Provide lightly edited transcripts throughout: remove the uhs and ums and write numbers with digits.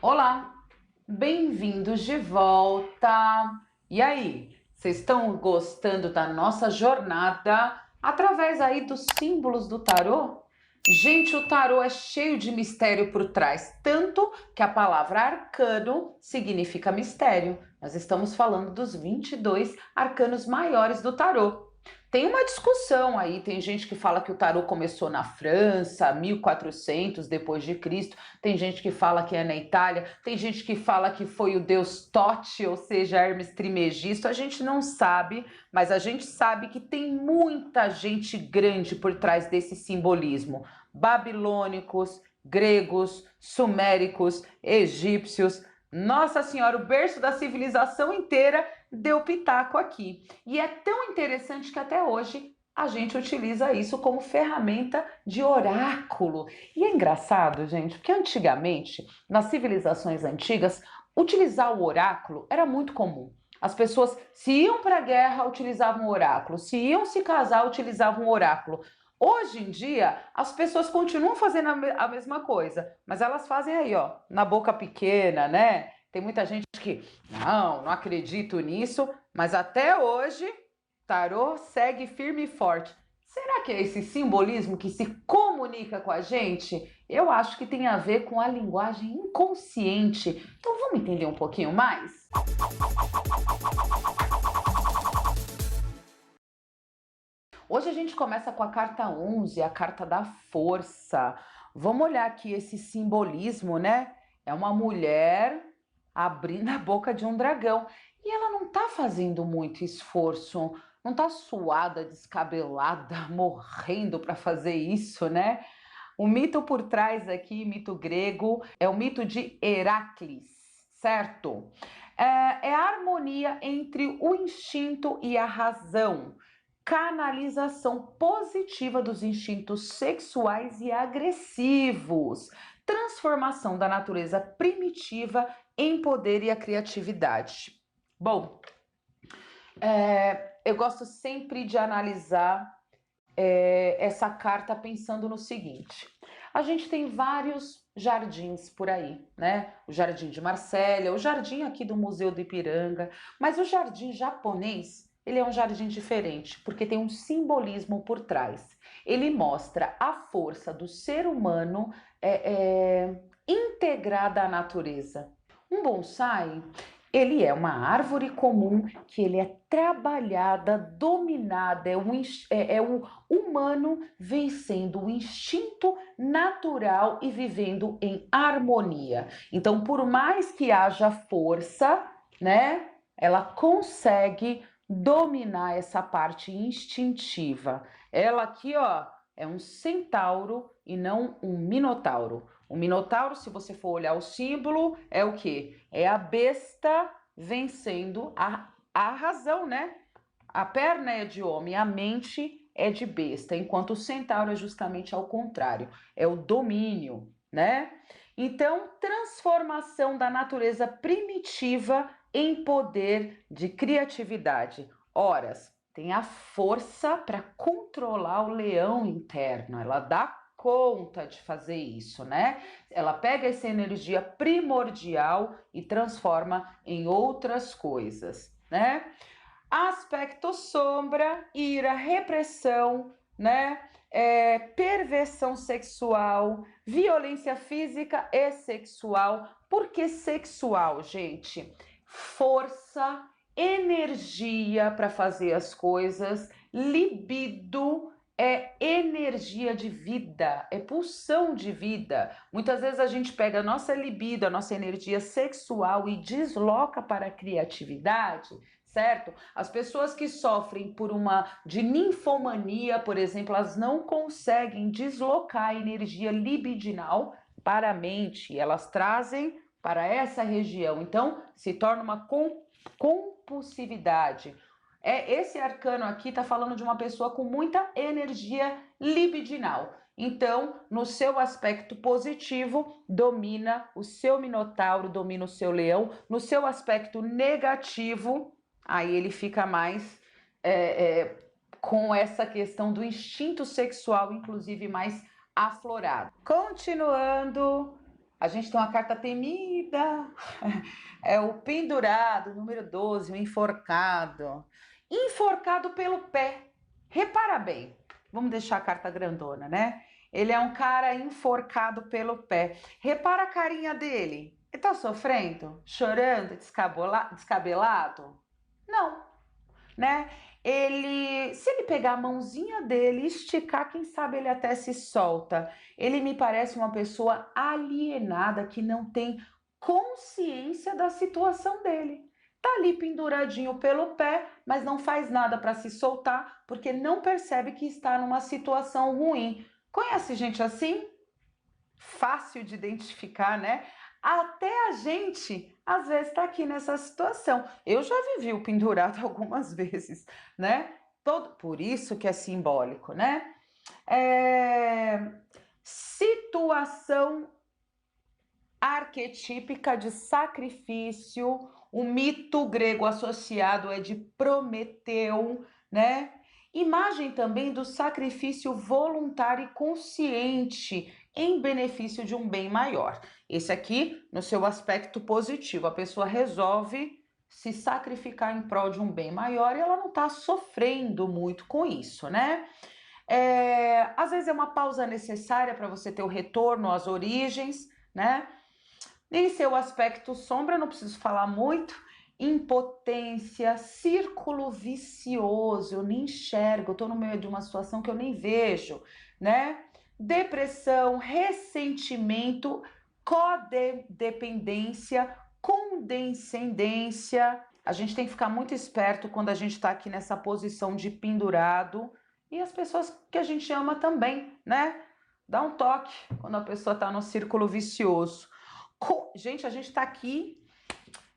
Olá, bem-vindos de volta. E aí, vocês estão gostando da nossa jornada através aí dos símbolos do tarô? Gente, o tarô é cheio de mistério por trás, tanto que a palavra arcano significa mistério. Nós estamos falando dos 22 arcanos maiores do tarô. Tem uma discussão aí, tem gente que fala que o tarô começou na França, 1400 depois de Cristo, tem gente que fala que é na Itália, tem gente que fala que foi o deus Tote, ou seja, Hermes Trimegisto. A gente não sabe, mas a gente sabe que tem muita gente grande por trás desse simbolismo. Babilônicos, gregos, suméricos, egípcios. Nossa Senhora, o berço da civilização inteira deu pitaco aqui. E é tão interessante que até hoje a gente utiliza isso como ferramenta de oráculo. E é engraçado, gente, porque antigamente, nas civilizações antigas, utilizar o oráculo era muito comum. As pessoas, se iam para a guerra, utilizavam o oráculo. Se iam se casar, utilizavam o oráculo. Hoje em dia, as pessoas continuam fazendo a mesma coisa, mas elas fazem aí, ó, na boca pequena, né? Tem muita gente que, não acredito nisso, mas até hoje, tarô segue firme e forte. Será que é esse simbolismo que se comunica com a gente? Eu acho que tem a ver com a linguagem inconsciente. Então vamos entender um pouquinho mais? Hoje a gente começa com a carta 11, a carta da força. Vamos olhar aqui esse simbolismo, né? É uma mulher abrindo a boca de um dragão. E ela não tá fazendo muito esforço, não tá suada, descabelada, morrendo para fazer isso, né? O mito por trás aqui, mito grego, é o mito de Heracles, certo? É a harmonia entre o instinto e a razão, canalização positiva dos instintos sexuais e agressivos, transformação da natureza primitiva em poder e a criatividade. Bom, eu gosto sempre de analisar essa carta pensando no seguinte: a gente tem vários jardins por aí, né? O Jardim de Marsella, o jardim aqui do Museu do Ipiranga, mas o jardim japonês, ele é um jardim diferente, porque tem um simbolismo por trás. Ele mostra a força do ser humano integrada à natureza. Um bonsai, ele é uma árvore comum que ele é trabalhada, dominada, é o humano vencendo o instinto natural e vivendo em harmonia. Então, por mais que haja força, né, ela consegue dominar essa parte instintiva. Ela aqui, ó, é um centauro e não um minotauro. O minotauro, se você for olhar o símbolo, é o quê? É a besta vencendo a razão, né? A perna é de homem, a mente é de besta, enquanto o centauro é justamente ao contrário, é o domínio, né? Então, transformação da natureza primitiva em poder de criatividade. Horas, tem a força para controlar o leão interno, ela dá conta de fazer isso, né? Ela pega essa energia primordial e transforma em outras coisas, né? Aspecto sombra, ira, repressão, né? Perversão sexual, violência física e sexual. Por que sexual, gente? Força, energia para fazer as coisas, libido é energia de vida, é pulsão de vida. Muitas vezes a gente pega a nossa libido, a nossa energia sexual e desloca para a criatividade, certo? As pessoas que sofrem de ninfomania, por exemplo, elas não conseguem deslocar a energia libidinal para a mente, elas trazem para essa região, então se torna uma compulsividade. Esse arcano aqui está falando de uma pessoa com muita energia libidinal. Então, no seu aspecto positivo, domina o seu minotauro, domina o seu leão. No seu aspecto negativo, aí ele fica mais com essa questão do instinto sexual, inclusive mais aflorado. Continuando, A gente tem uma carta temida, é o pendurado, número 12, o enforcado. Enforcado pelo pé. Repara bem, vamos deixar a carta grandona, né? Ele é um cara enforcado pelo pé. Repara a carinha dele. Ele tá sofrendo? Chorando? Descabelado? Não, né? Se ele pegar a mãozinha dele e esticar, quem sabe ele até se solta. Ele me parece uma pessoa alienada que não tem consciência da situação dele. Tá ali penduradinho pelo pé, mas não faz nada para se soltar, porque não percebe que está numa situação ruim. Conhece gente assim? Fácil de identificar, né? Até a gente, às vezes, está aqui nessa situação. Eu já vivi o pendurado algumas vezes, né? Por isso que é simbólico, né? Situação arquetípica de sacrifício, o mito grego associado é de Prometeu, né? Imagem também do sacrifício voluntário e consciente em benefício de um bem maior. Esse aqui, no seu aspecto positivo, a pessoa resolve se sacrificar em prol de um bem maior e ela não está sofrendo muito com isso, né? Às vezes é uma pausa necessária para você ter o retorno às origens, né? Em seu aspecto sombra, não preciso falar muito, impotência, círculo vicioso, eu nem enxergo, eu estou no meio de uma situação que eu nem vejo, né? Depressão, ressentimento, codependência, condescendência. A gente tem que ficar muito esperto quando a gente está aqui nessa posição de pendurado e as pessoas que a gente ama também, né? Dá um toque quando a pessoa está no círculo vicioso. Gente, a gente está aqui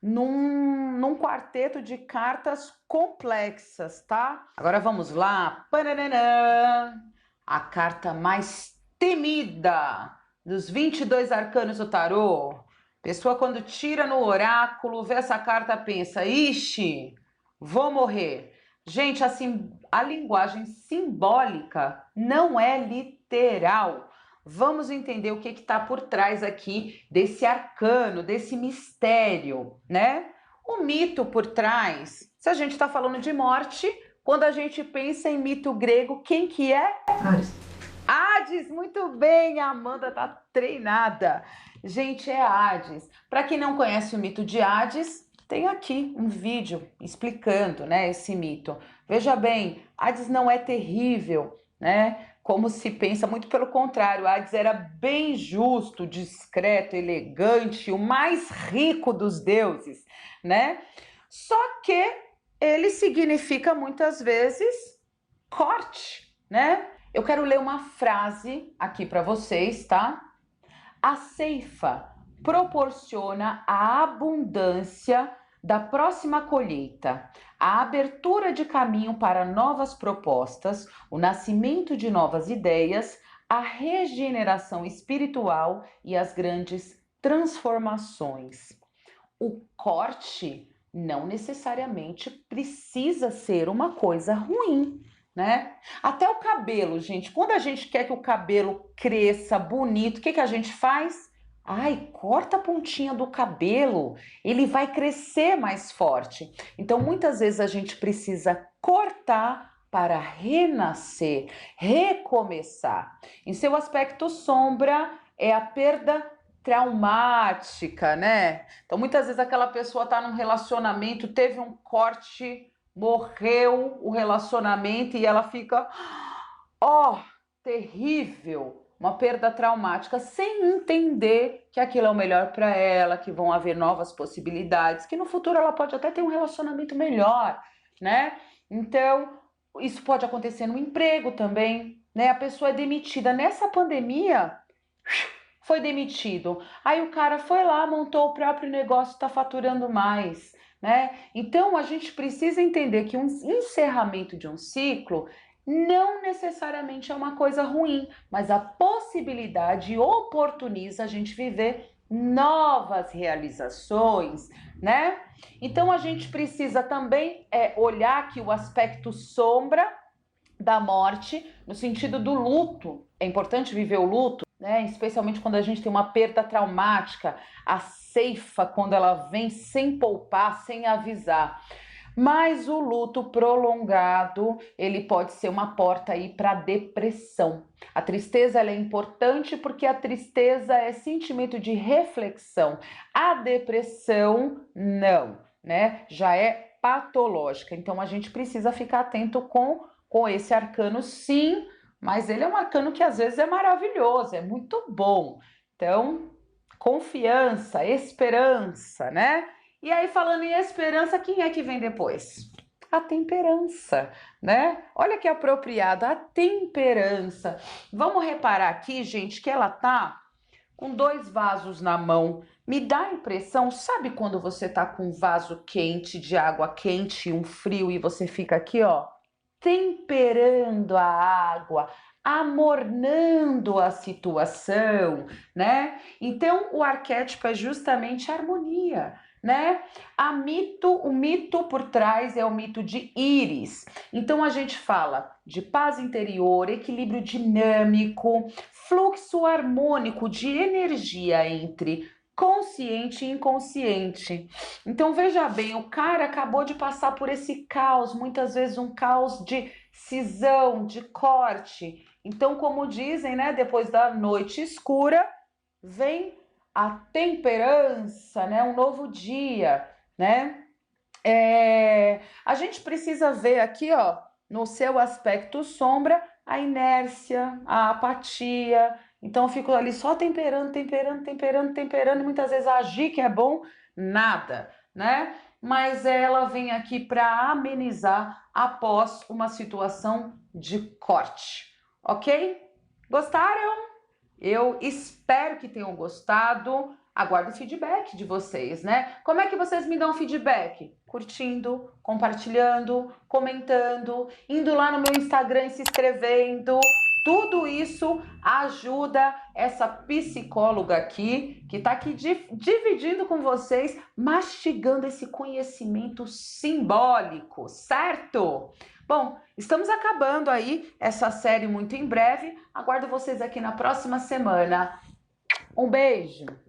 num quarteto de cartas complexas, tá? Agora vamos lá. Pananana, a carta mais temida dos 22 arcanos do tarô. Pessoa quando tira no oráculo, vê essa carta, pensa, ixi, vou morrer. Gente, assim, a linguagem simbólica não é literal. Vamos entender o que está por trás aqui desse arcano, desse mistério, né? O mito por trás, se a gente está falando de morte, quando a gente pensa em mito grego, quem que é? Hades. Hades, muito bem, a Amanda tá treinada. Gente, é Hades. Para quem não conhece o mito de Hades, tem aqui um vídeo explicando, né, esse mito. Veja bem, Hades não é terrível, né? Como se pensa, muito pelo contrário, Hades era bem justo, discreto, elegante, o mais rico dos deuses, né? Só que ele significa muitas vezes corte, né? Eu quero ler uma frase aqui para vocês, tá? A ceifa proporciona a abundância da próxima colheita, a abertura de caminho para novas propostas, o nascimento de novas ideias, a regeneração espiritual e as grandes transformações. O corte não necessariamente precisa ser uma coisa ruim, né? Até o cabelo, gente. Quando a gente quer que o cabelo cresça bonito, o que a gente faz? Ai, corta a pontinha do cabelo, ele vai crescer mais forte. Então, muitas vezes a gente precisa cortar para renascer, recomeçar. Em seu aspecto sombra, é a perda traumática, né? Então, muitas vezes aquela pessoa está num relacionamento, teve um corte, morreu o relacionamento e ela fica, ó, terrível, uma perda traumática, sem entender que aquilo é o melhor para ela, que vão haver novas possibilidades, que no futuro ela pode até ter um relacionamento melhor, né? Então, isso pode acontecer no emprego também, né? A pessoa é demitida nessa pandemia, foi demitido. Aí o cara foi lá, montou o próprio negócio, está faturando mais, né? Então a gente precisa entender que um encerramento de um ciclo não necessariamente é uma coisa ruim, mas a possibilidade oportuniza a gente viver novas realizações, né? Então a gente precisa também olhar que o aspecto sombra da morte, no sentido do luto, é importante viver o luto, né? Especialmente quando a gente tem uma perda traumática, a ceifa quando ela vem sem poupar, sem avisar. Mas o luto prolongado, ele pode ser uma porta aí para depressão. A tristeza ela é importante porque a tristeza é sentimento de reflexão. A depressão não, né? Já é patológica. Então a gente precisa ficar atento com esse arcano, sim, mas ele é um arcano que às vezes é maravilhoso, é muito bom. Então, confiança, esperança, né? E aí, falando em esperança, quem é que vem depois? A temperança, né? Olha que apropriado, a temperança. Vamos reparar aqui, gente, que ela tá com dois vasos na mão. Me dá a impressão, sabe quando você tá com um vaso quente, de água quente, um frio, e você fica aqui, ó, temperando a água, amornando a situação, né? Então, o arquétipo é justamente a harmonia, né? O mito por trás é o mito de Íris. Então, a gente fala de paz interior, equilíbrio dinâmico, fluxo harmônico de energia entre consciente e inconsciente. Então veja bem, o cara acabou de passar por esse caos, muitas vezes um caos de cisão, de corte. Então, como dizem, né, depois da noite escura, vem a temperança, né, um novo dia, né? A gente precisa ver aqui, ó, no seu aspecto sombra, a inércia, a apatia. Então, eu fico ali só temperando, temperando, temperando, temperando, e muitas vezes agir que é bom, nada, né? Mas ela vem aqui para amenizar após uma situação de corte, ok? Gostaram? Eu espero que tenham gostado. Aguardo o feedback de vocês, né? Como é que vocês me dão feedback? Curtindo, compartilhando, comentando, indo lá no meu Instagram e se inscrevendo. Tudo isso ajuda essa psicóloga aqui, que está aqui dividindo com vocês, mastigando esse conhecimento simbólico, certo? Bom, estamos acabando aí essa série muito em breve. Aguardo vocês aqui na próxima semana. Um beijo!